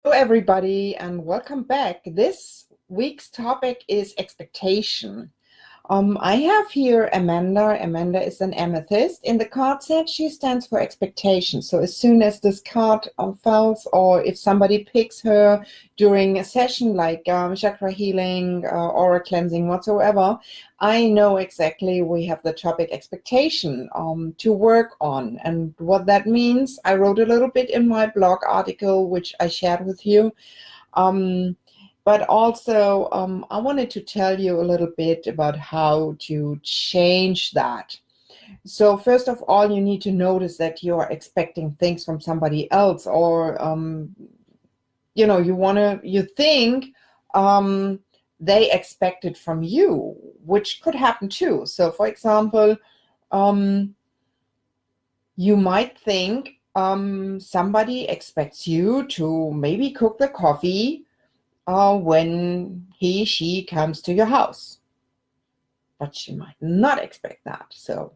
Hello, everybody, and welcome back. This week's topic is expectation. I have here Amanda. Amanda is an amethyst. In the card set, she stands for expectation. So as soon as this card falls, or if somebody picks her during a session like chakra healing, aura cleansing, whatsoever, I know exactly we have the topic expectation to work on. And what that means, I wrote a little bit in my blog article, which I shared with you. But also, I wanted to tell you a little bit about how to change that. So first of all, you need to notice that you are expecting things from somebody else, or you think they expect it from you, which could happen too. So for example, um, you might think somebody expects you to maybe cook the coffee when she comes to your house, but she might not expect that. So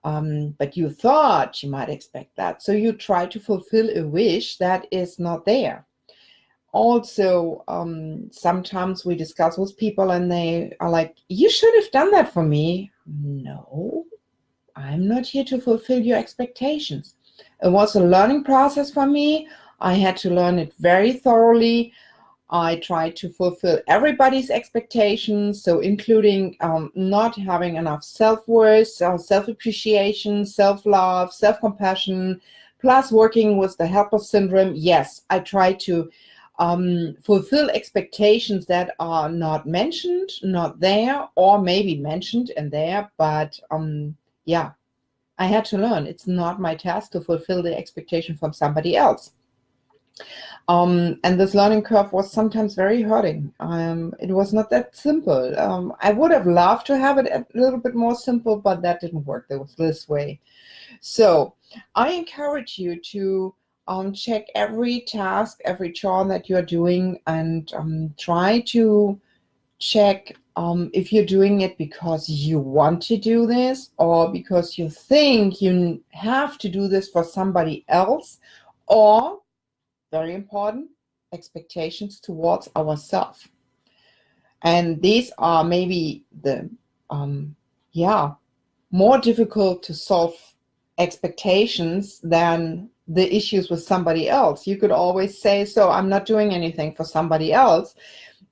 but you thought she might expect that, so you try to fulfill a wish that is not there. Also, sometimes we discuss with people and they are like, you should have done that for me. No, I'm not here to fulfill your expectations. It was a learning process for me. I had to learn it very thoroughly. I try to fulfill everybody's expectations, so including not having enough self-worth, self-appreciation, self-love, self-compassion, plus working with the helper syndrome. Yes, I try to fulfill expectations that are not mentioned, not there, or maybe mentioned and there, but yeah, I had to learn. It's not my task to fulfill the expectation from somebody else. And this learning curve was sometimes very hurting. It was not that simple. I would have loved to have it a little bit more simple, but that didn't work this way. So I encourage you to check every task, every chore that you're doing, and try to check if you're doing it because you want to do this or because you think you have to do this for somebody else, or very important, expectations towards ourselves. And these are maybe the more difficult to solve expectations than the issues with somebody else. You could always say, so I'm not doing anything for somebody else,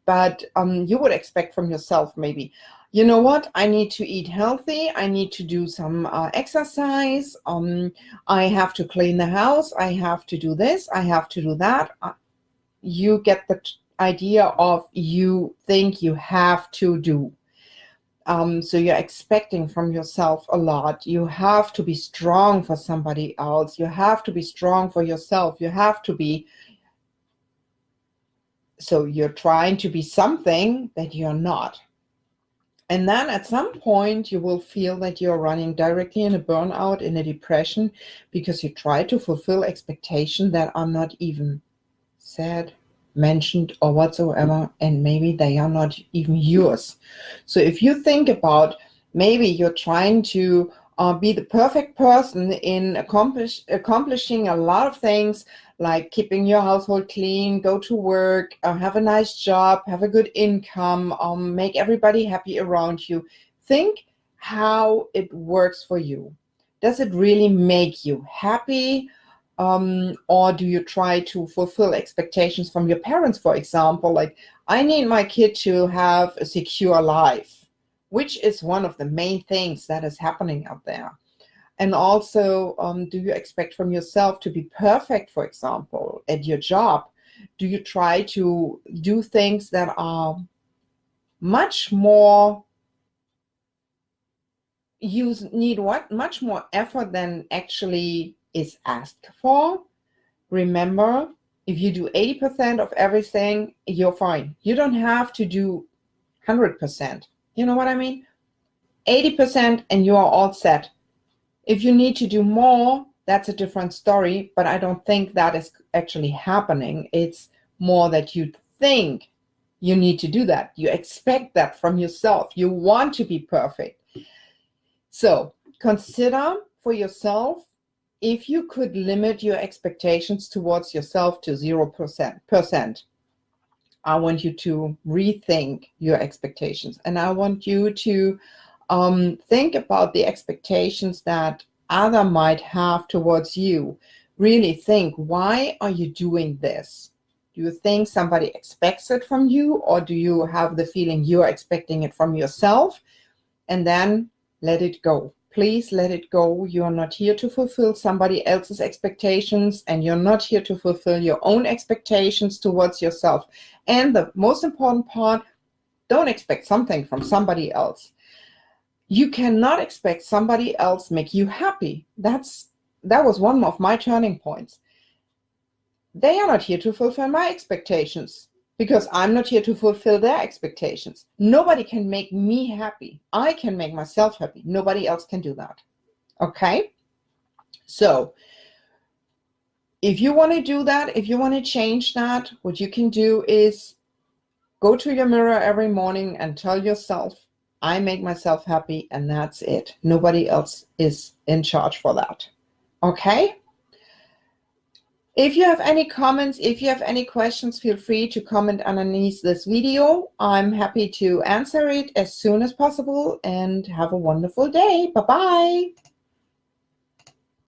but you would expect from yourself maybe, you know what, I need to eat healthy, I need to do some exercise, I have to clean the house, I have to do this, I have to do that. You get the idea of you think you have to do. So you're expecting from yourself a lot. You have to be strong for somebody else. You have to be strong for yourself. You have to be. So you're trying to be something that you're not. And then at some point, you will feel that you're running directly in a burnout, in a depression, because you try to fulfill expectations that are not even said, mentioned, or whatsoever, and maybe they are not even yours. So if you think about, maybe you're trying to be the perfect person in accomplishing a lot of things, like keeping your household clean, go to work, have a nice job, have a good income, make everybody happy around you. Think how it works for you. Does it really make you happy? Or do you try to fulfill expectations from your parents, for example, like, I need my kid to have a secure life, which is one of the main things that is happening out there. And also, do you expect from yourself to be perfect, for example, at your job? Do you try to do things that are much more, you need what? Much more effort than actually is asked for? Remember, if you do 80% of everything, you're fine. You don't have to do 100%. You know what I mean? 80% and you are all set. If you need to do more, that's a different story, but I don't think that is actually happening. It's more that you think you need to do that. You expect that from yourself. You want to be perfect. So consider for yourself if you could limit your expectations towards yourself to 0%, I want you to rethink your expectations. And I want you to think about the expectations that other might have towards you. Really think, why are you doing this? Do you think somebody expects it from you, or do you have the feeling you're expecting it from yourself? And then let it go. Please let it go. You're not here to fulfill somebody else's expectations, and you're not here to fulfill your own expectations towards yourself. And the most important part, don't expect something from somebody else. You cannot expect somebody else make you happy. That was one of my turning points. They are not here to fulfill my expectations, because I'm not here to fulfill their expectations. Nobody can make me happy. I can make myself happy. Nobody else can do that. Okay? So if you want to do that, if you want to change that, what you can do is go to your mirror every morning and tell yourself, I make myself happy, and that's it. Nobody else is in charge for that. Okay? If you have any comments, if you have any questions, feel free to comment underneath this video. I'm happy to answer it as soon as possible, and have a wonderful day. Bye-bye.